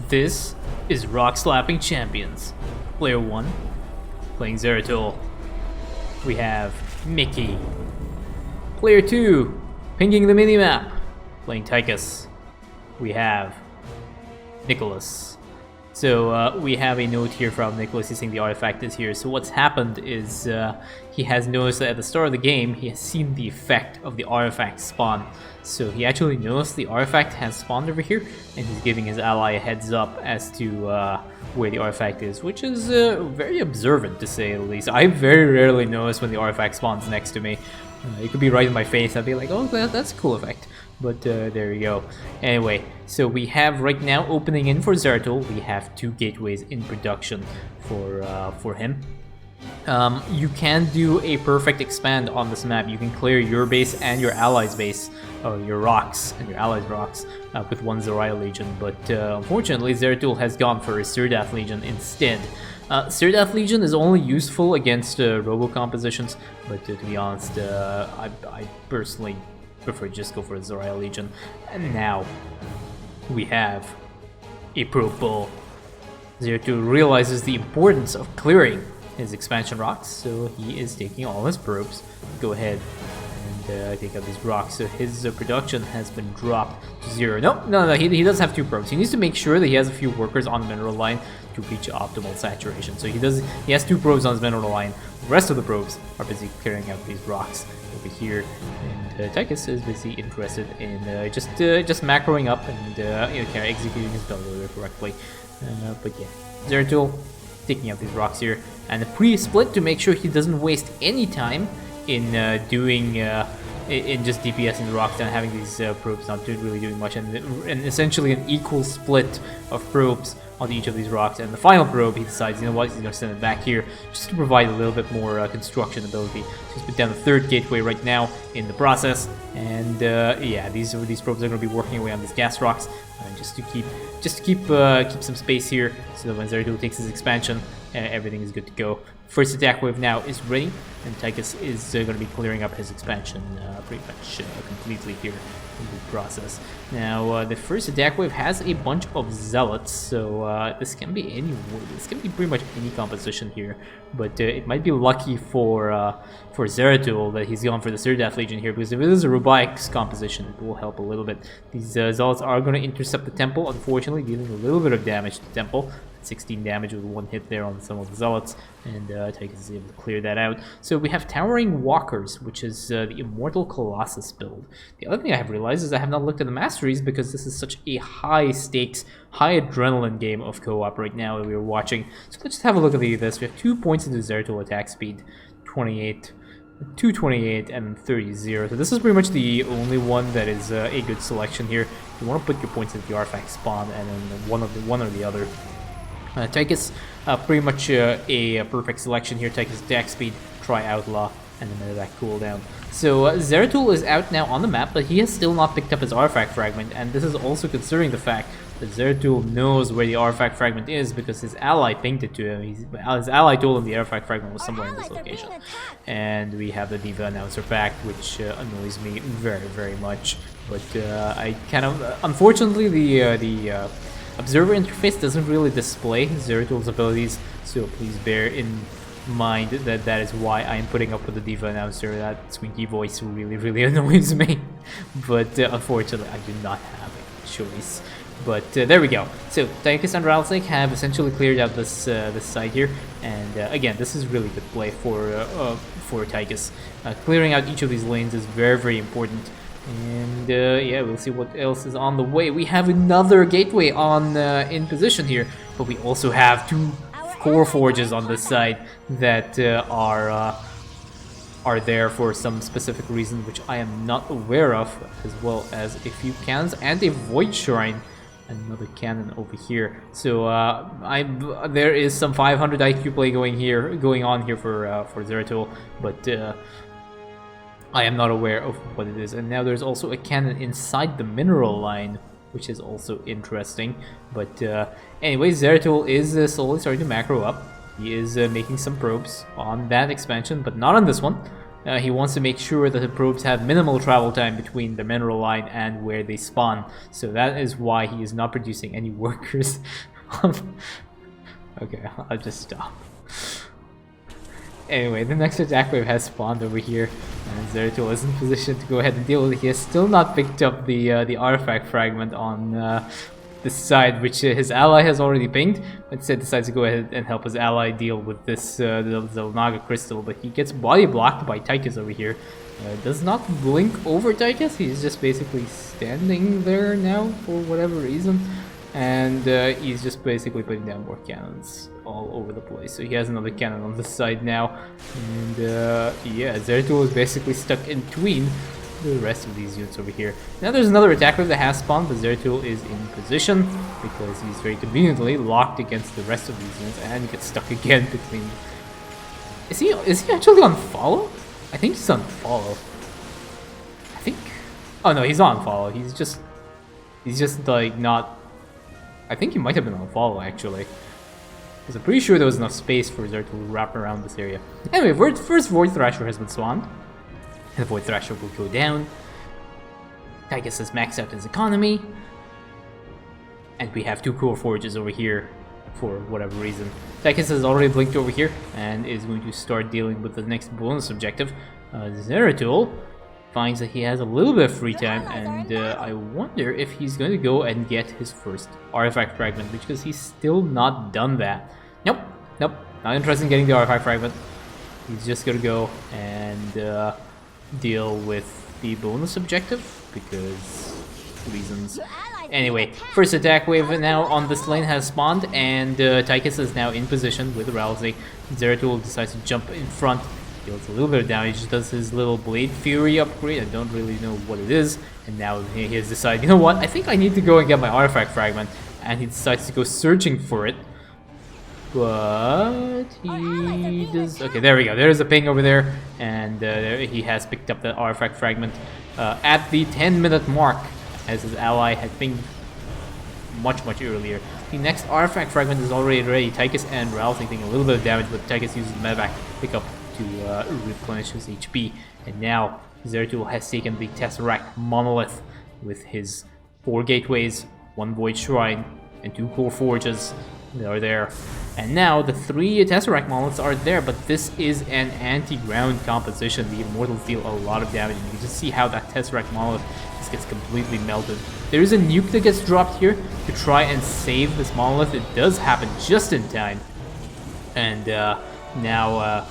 This is Rockslapping Champions. Player 1, playing Zeratul. We have Mickey. Player 2, pinging the minimap, playing Tychus. We have Nicholas. So we have a note here from Nicholas. He's saying the artifact is here. So what's happened is he has noticed that at the start of the game, he has seen the effect of the artifact spawn. So he actually noticed the artifact has spawned over here, and he's giving his ally a heads up as to where the artifact is, which is very observant to say the least. I very rarely notice when the artifact spawns next to me. It could be right in my face. I'd be like, oh, that's a cool effect. But there you go. Anyway, so we have right now opening in for Zeratul. We have 2 gateways in production for him. You can do a perfect expand on this map. You can clear your base and your allies' base, your rocks and your allies' rocks, with one Zeratul Legion. But unfortunately, Zeratul has gone for a Sirdath Legion instead. Sirdath Legion is only useful against robo compositions, but to be honest, I personally prefer just go for a Zeratul Legion. And now we have a probe bull. Zeratul realizes the importance of clearing his expansion rocks, so he is taking all his probes. Go ahead and take out these rocks. So his production has been dropped to 0. No, he does have 2 probes. He needs to make sure that he has a few workers on the mineral line to reach optimal saturation. So he has 2 probes on his mineral line. The rest of the probes are busy clearing out these rocks over here, and Tychus is busy interested in just macroing up and kind of executing his build order correctly. But yeah, Zeratul taking out these rocks here, and a pre-split to make sure he doesn't waste any time in in just DPSing the rocks and having these probes not really doing much, and essentially an equal split of probes on each of these rocks. And the final probe, he decides, you know what, he's going to send it back here just to provide a little bit more construction ability. So he's put down the 3rd gateway right now in the process, and yeah, these probes are going to be working away on these gas rocks, just to keep some space here, so that when Zeratul takes his expansion, everything is good to go. First attack wave now is ready, and Tychus is going to be clearing up his expansion pretty much completely here in the process. Now, the first attack wave has a bunch of zealots, so this can be pretty much any composition here. But it might be lucky for Zeratul that he's gone for the Sirdath Legion here, because if it is a robotics composition, it will help a little bit. These zealots are going to intercept the temple, unfortunately, dealing a little bit of damage to the temple. 16 damage with 1 hit there on some of the zealots, and Tychus is able to clear that out. So we have Towering Walkers, which is the Immortal Colossus build. The other thing I have realized is I have not looked at the masteries, because this is such a high stakes, high adrenaline game of co-op right now that we are watching. So let's just have a look at this. We have 2 points into Zeratul attack speed, 28, 228, and 30. So this is pretty much the only one that is a good selection here. You want to put your points into the artifact spawn, and then one or the other. Tychus, pretty much a perfect selection here. Tychus attack speed, try Outlaw, and then that cooldown. So Zeratul is out now on the map, but he has still not picked up his artifact fragment, and this is also considering the fact that Zeratul knows where the artifact fragment is, because his ally pinged it to him. His ally told him the artifact fragment was somewhere in this location. And we have the Diva Announcer pack, which annoys me very, very much. But I kind of, unfortunately, the Observer interface doesn't really display Zeratul's abilities, so please bear in mind that that is why I am putting up with the Diva Announcer. That squeaky voice really, really annoys me. But unfortunately, I do not have a choice. But there we go. So Tychus and Rattlesnake have essentially cleared out this side here, and again, this is really good play for Tychus. Clearing out each of these lanes is very, very important. And yeah, we'll see what else is on the way. We have another gateway on in position here, but we also have 2 core forges on this side that are there for some specific reason, which I am not aware of, as well as a few cannons and a void shrine. Another cannon over here. So there is some 500 IQ play going on here for Zeratul, but I am not aware of what it is. And now there's also a cannon inside the mineral line, which is also interesting. But anyway, Zeratul is slowly starting to macro up. He is making some probes on that expansion, but not on this one. He wants to make sure that the probes have minimal travel time between the mineral line and where they spawn. So that is why he is not producing any workers. Okay, I'll just stop. Anyway, the next attack wave has spawned over here, and Zeratul is in position to go ahead and deal with it. He has still not picked up the artifact fragment on this side, which his ally has already pinged. Instead, decides to go ahead and help his ally deal with this the Naga crystal, but he gets body blocked by Tychus over here. Does not blink over Tychus. He's just basically standing there now for whatever reason. And he's just basically putting down more cannons all over the place. So he has another cannon on this side now. And yeah, Zeratul is basically stuck in between the rest of these units over here. Now there's another attack wave that has spawned, but Zeratul is in position because he's very conveniently locked against the rest of these units and gets stuck again between... Is he actually on follow? I think he's on follow. I think... Oh no, he's on follow. He's just like not... I think he might have been on follow, actually. Because I'm pretty sure there was enough space for Zeratul to wrap around this area. Anyway, first Void Thrasher has been spawned. And the Void Thrasher will go down. Tychus has maxed out his economy. And we have 2 core forges over here for whatever reason. Tychus has already blinked over here and is going to start dealing with the next bonus objective. Zeratul finds that he has a little bit of free time, and I wonder if he's going to go and get his first artifact fragment, because he's still not done that. Nope, not interested in getting the artifact fragment. He's just going to go and deal with the bonus objective, because reasons. Anyway, first attack wave now on this lane has spawned, and Tychus is now in position with Rousey. Zeratul decides to jump in front. Deals a little bit of damage, does his little Blade Fury upgrade. I don't really know what it is. And now he has decided, you know what, I think I need to go and get my artifact fragment. And he decides to go searching for it. But he does... Okay, there we go. There's a ping over there. And he has picked up the artifact fragment at the 10-minute mark, as his ally had pinged much earlier. The next artifact fragment is already ready. Tychus and Ralph taking a little bit of damage, but Tychus uses the medevac to pick up to replenish his HP. And now Zeratul has taken the Tesseract Monolith with his 4 gateways, 1 Void Shrine, and 2 core forges. They are there. And now the 3 Tesseract Monoliths are there, but this is an anti-ground composition. The Immortals deal a lot of damage, and you can just see how that Tesseract Monolith just gets completely melted. There is a nuke that gets dropped here to try and save this Monolith. It does happen just in time. And now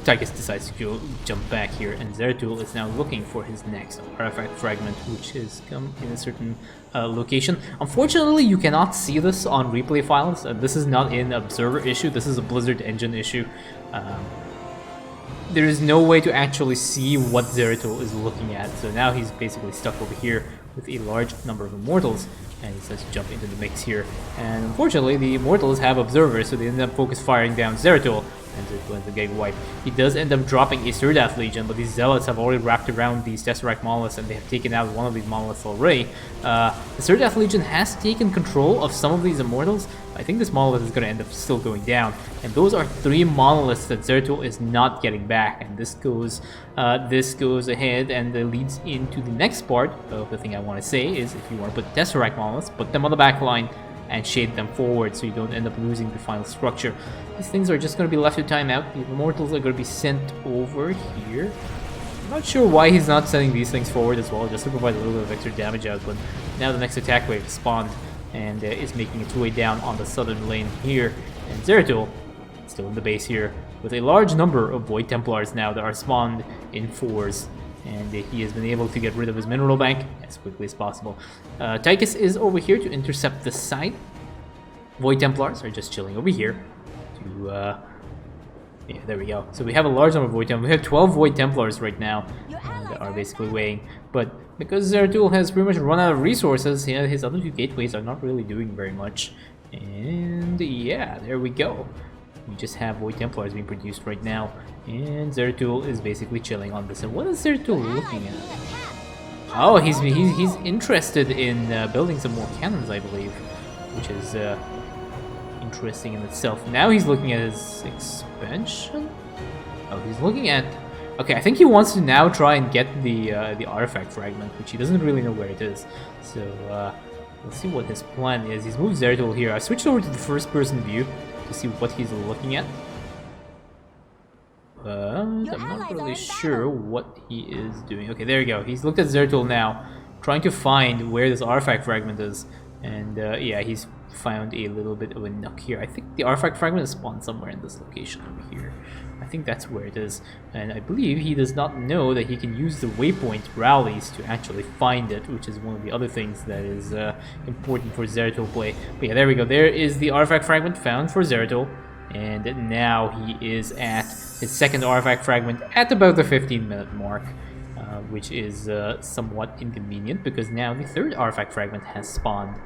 Tychus decides to go jump back here, and Zeratul is now looking for his next artifact fragment, which has come in a certain location. Unfortunately, you cannot see this on replay files. This is not an observer issue, this is a Blizzard engine issue. There is no way to actually see what Zeratul is looking at, so now he's basically stuck over here with a large number of Immortals, and he decides to jump into the mix here. And unfortunately, the Immortals have observers, so they end up focus firing down Zeratul, and Zeratul ends up getting wiped. He does end up dropping a Serdath Legion, but these Zealots have already wrapped around these Tesseract Monoliths, and they have taken out one of these Monoliths already. The Serdath Legion has taken control of some of these Immortals. I think this Monolith is going to end up still going down, and those are 3 Monoliths that Zeratul is not getting back, and this goes ahead and leads into the next part of the thing I want to say is, if you want to put Tesseract Monoliths, put them on the back line and shade them forward so you don't end up losing the final structure. These things are just going to be left to time out. The Immortals are going to be sent over here. I'm not sure why he's not sending these things forward as well, just to provide a little bit of extra damage output. Now the next attack wave spawned and is making its way down on the southern lane here. And Zeratul, still in the base here, with a large number of Void Templars now that are spawned in 4s. And he has been able to get rid of his mineral bank as quickly as possible. Tychus is over here to intercept the side. Void Templars are just chilling over here to... yeah, there we go. So we have a large number of Void Templars. We have 12 Void Templars right now that are basically waiting. But because Zeratul has pretty much run out of resources, his other 2 gateways are not really doing very much. And yeah, there we go. We just have Void Templars being produced right now, and Zeratul is basically chilling on this. And what is Zeratul looking at? Oh, he's interested in building some more cannons, I believe, which is interesting in itself. Now he's looking at his expansion. Oh, he's looking at. Okay, I think he wants to now try and get the artifact fragment, which he doesn't really know where it is. So let's see what his plan is. He's moved Zeratul here. I switched over to the first-person view to see what he's looking at. But I'm not really sure what he is doing. Okay, there we go. He's looked at Zeratul now, trying to find where this artifact fragment is. And yeah, he's found a little bit of a nook here. I think the artifact fragment is spawned somewhere in this location over here. I think that's where it is. And I believe he does not know that he can use the waypoint rallies to actually find it, which is one of the other things that is important for Zeratul play. But yeah, there we go. There is the artifact fragment found for Zeratul. And now he is at his second artifact fragment at about the 15-minute mark, which is somewhat inconvenient because now the third artifact fragment has spawned.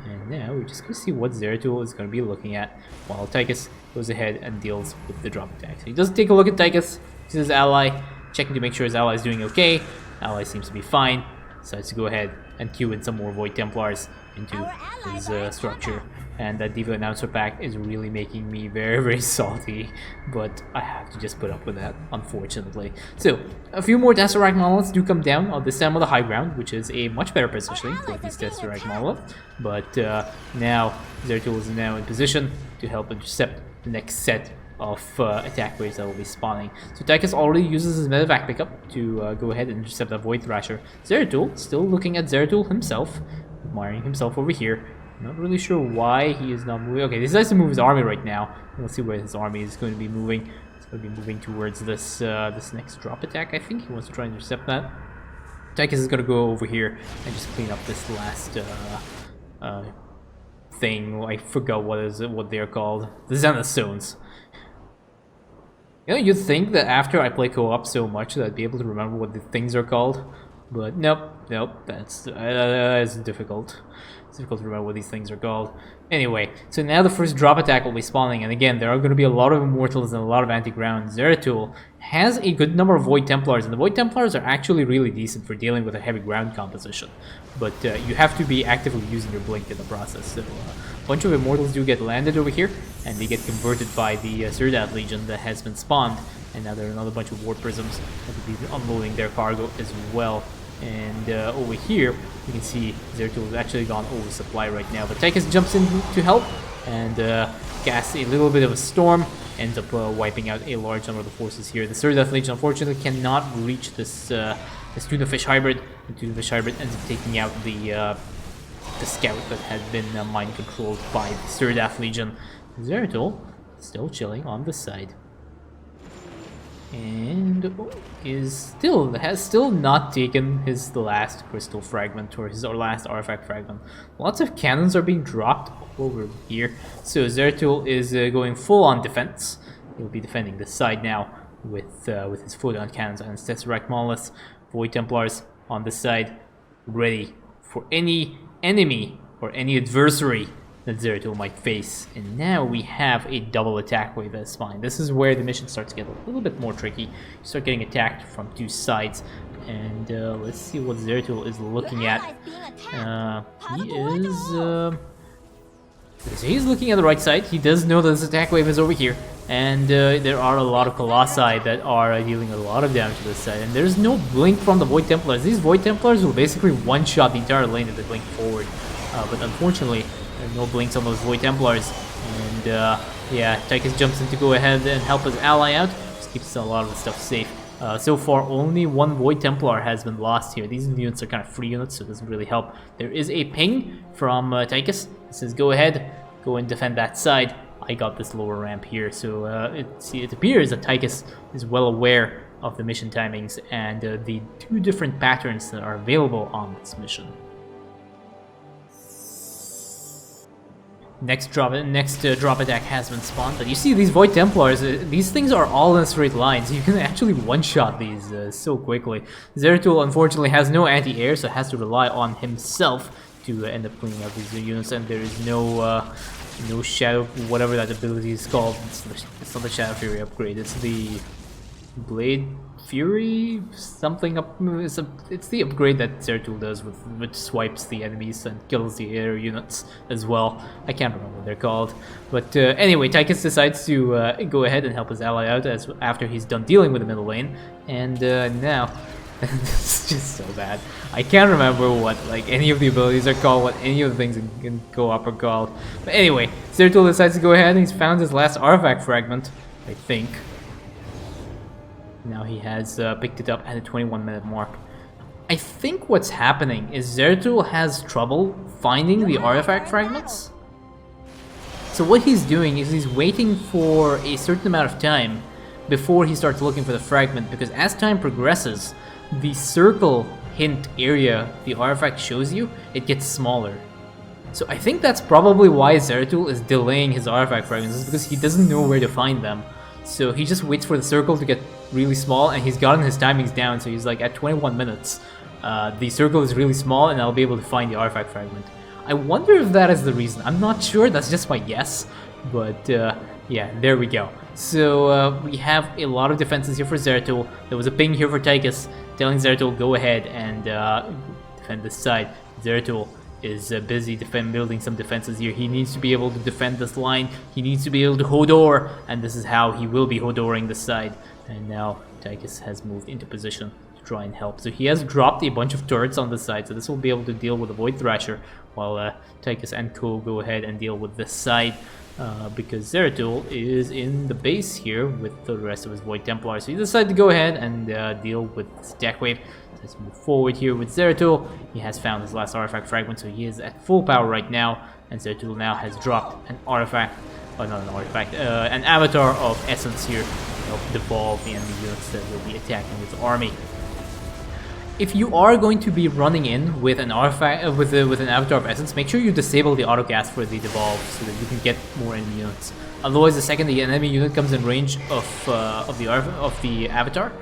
And now we're just going to see what Zeratul is going to be looking at while Tychus goes ahead and deals with the drop attack. So he does take a look at Tychus, sees his ally, checking to make sure his ally is doing okay. Ally seems to be fine. Decides to go ahead and queue in some more Void Templars into his structure. And that Diva Announcer pack is really making me very, very salty, but I have to just put up with that, unfortunately. So, a few more Tesseract Monoliths do come down, this time on the high ground, which is a much better positioning for these Tesseract Monoliths. But now, Zeratul is now in position to help intercept the next set of attack waves that will be spawning. So Tychus already uses his medevac pickup to go ahead and intercept that Void Thrasher. Zeratul, still looking at Zeratul himself, admiring himself over here. Not really sure why he is not moving. Okay, he decides to move his army right now. Let's see where his army is going to be moving. It's going to be moving towards this this next drop attack, I think. He wants to try and intercept that. Tychus is going to go over here and just clean up this last thing. I forgot what they're called. The Zenith Stones. You know, you'd think that after I play co-op so much that I'd be able to remember what the things are called. But nope, that's difficult. It's difficult to remember what these things are called. Anyway, so now the first drop attack will be spawning, and again, there are going to be a lot of Immortals and a lot of anti-ground. Zeratul has a good number of Void Templars, and the Void Templars are actually really decent for dealing with a heavy ground composition. But you have to be actively using your Blink in the process. So a bunch of Immortals do get landed over here, and they get converted by the Zeratul Legion that has been spawned. And now there are another bunch of War Prisms that will be unloading their cargo as well. And over here, you can see Zeratul has actually gone over supply right now. But Tychus jumps in to help and casts a little bit of a storm. Ends up wiping out a large number of the forces here. The Zeratul Legion unfortunately cannot reach this Tuna Fish Hybrid. The Tuna Fish Hybrid ends up taking out the scout that had been mind controlled by the Zeratul Legion. Zeratul still chilling on the side. And has still not taken his last crystal fragment or his last artifact fragment. Lots of cannons are being dropped over here. So Zeratul is going full on defense. He'll be defending this side now with his photon cannons and his Tesseract Monoliths. Void Templars on this side, ready for any enemy or any adversary that Zeratul might face. And now we have a double attack wave that's fine. This is where the mission starts to get a little bit more tricky. You start getting attacked from two sides. And let's see what Zeratul is looking at. He's looking at the right side. He does know that this attack wave is over here. And there are a lot of Colossi that are dealing a lot of damage to this side. And there's no blink from the Void Templars. These Void Templars will basically one-shot the entire lane if they blink forward. But unfortunately, there are no blinks on those Void Templars. And yeah, Tychus jumps in to go ahead and help his ally out. Just keeps a lot of the stuff safe. So far, only one Void Templar has been lost here. These units are kind of free units, so it doesn't really help. There is a ping from Tychus. It says, go ahead, go and defend that side. I got this lower ramp here, so it appears that Tychus is well aware of the mission timings and the two different patterns that are available on this mission. Next drop attack has been spawned, but you see these Void Templars, these things are all in straight lines. You can actually one-shot these so quickly. Zeratul unfortunately has no anti-air, so has to rely on himself to end up cleaning out these units, and there is no Shadow, whatever that ability is called. It's not the Shadow Fury upgrade, it's the Blade Fury, something up. It's the upgrade that Zeratul does, which swipes the enemies and kills the air units as well. I can't remember what they're called, but anyway, Tychus decides to go ahead and help his ally out after he's done dealing with the middle lane, and now. It's just so bad. I can't remember what like any of the abilities are called, what any of the things in Co-op are called. But anyway, Zeratul decides to go ahead and he's found his last artifact fragment, I think. Now he has picked it up at the 21-minute mark. I think what's happening is Zeratul has trouble finding the artifact fragments. So what he's doing is he's waiting for a certain amount of time before he starts looking for the fragment, because as time progresses, the circle hint area the artifact shows you, it gets smaller. So I think that's probably why Zeratul is delaying his artifact fragments, is because he doesn't know where to find them. So he just waits for the circle to get really small, and he's gotten his timings down, so he's like at 21 minutes. The circle is really small, and I'll be able to find the artifact fragment. I wonder if that is the reason. I'm not sure, that's just my guess. But yeah, there we go. So we have a lot of defenses here for Zeratul. There was a ping here for Tychus telling Zeratul go ahead and defend this side. Zeratul is busy building some defenses here. He needs to be able to defend this line. He needs to be able to Hodor, and this is how he will be Hodoring this side. And now Tychus has moved into position to try and help. So he has dropped a bunch of turrets on this side, so this will be able to deal with the Void Thrasher, while Tychus and Co go ahead and deal with this side. Because Zeratul is in the base here with the rest of his Void Templars. So he decided to go ahead and deal with this attack wave. So let's move forward here with Zeratul. He has found his last artifact fragment, so he is at full power right now. And Zeratul now has dropped an artifact, oh not an artifact, an avatar of essence here to help devolve the enemy units that will be attacking his army. If you are going to be running in with an artifact with an avatar of essence, make sure you disable the autocast for the devolve so that you can get more enemy units. Otherwise, the second the enemy unit comes in range of the avatar,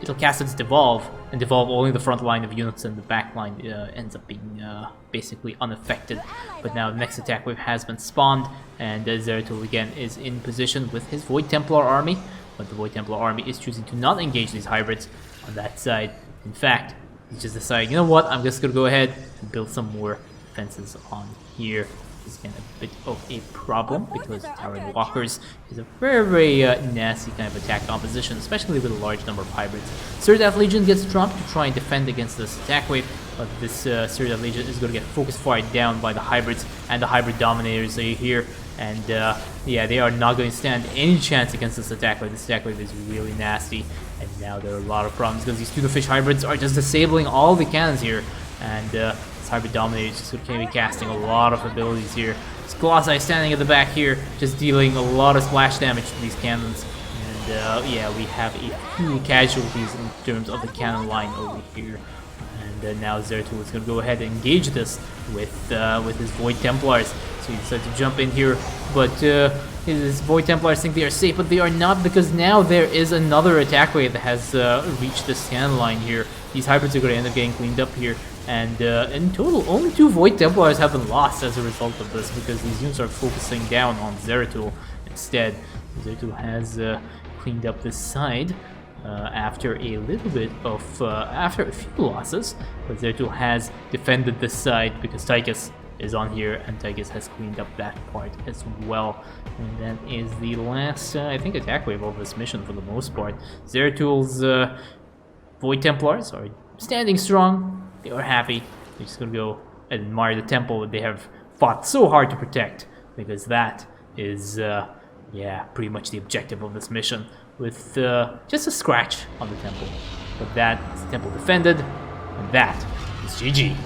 it'll cast its devolve and devolve only the front line of units, and the back line ends up being basically unaffected. But now the next attack wave has been spawned, and Zeratul again is in position with his Void Templar army, but the Void Templar army is choosing to not engage these hybrids on that side. In fact, he just decided, you know what, I'm just gonna go ahead and build some more defenses on here. This is again a bit of a problem because Towering Walkers is a very nasty kind of attack composition, especially with a large number of hybrids. Zeratul Legion gets dropped to try and defend against this attack wave, but this Zeratul Legion is going to get focus fired down by the hybrids, and the hybrid dominators are here. And yeah, they are not going to stand any chance against this attack wave. This attack wave is really nasty, and now there are a lot of problems because these Tunafish hybrids are just disabling all the cannons here, and this hybrid dominator is just going to be casting a lot of abilities here. This Colossi standing at the back here, just dealing a lot of splash damage to these cannons, and yeah, we have a few casualties in terms of the cannon line over here. And now Zeratul is going to go ahead and engage this with his Void Templars. So he decides to jump in here, but his Void Templars think they are safe, but they are not, because now there is another attack wave that has reached this cannon line here. These hybrids are going to end up getting cleaned up here, and in total, only 2 Void Templars have been lost as a result of this, because these units are focusing down on Zeratul instead. Zeratul has cleaned up this side. After a little bit of, after a few losses, but Zeratul has defended this side because Tychus is on here, and Tychus has cleaned up that part as well. And that is the last, I think, attack wave of this mission for the most part. Zeratul's Void Templars are standing strong. They are happy. They're just gonna go and admire the temple that they have fought so hard to protect, because that is, yeah, pretty much the objective of this mission, with just a scratch on the temple. But that is the temple defended, and that is GG.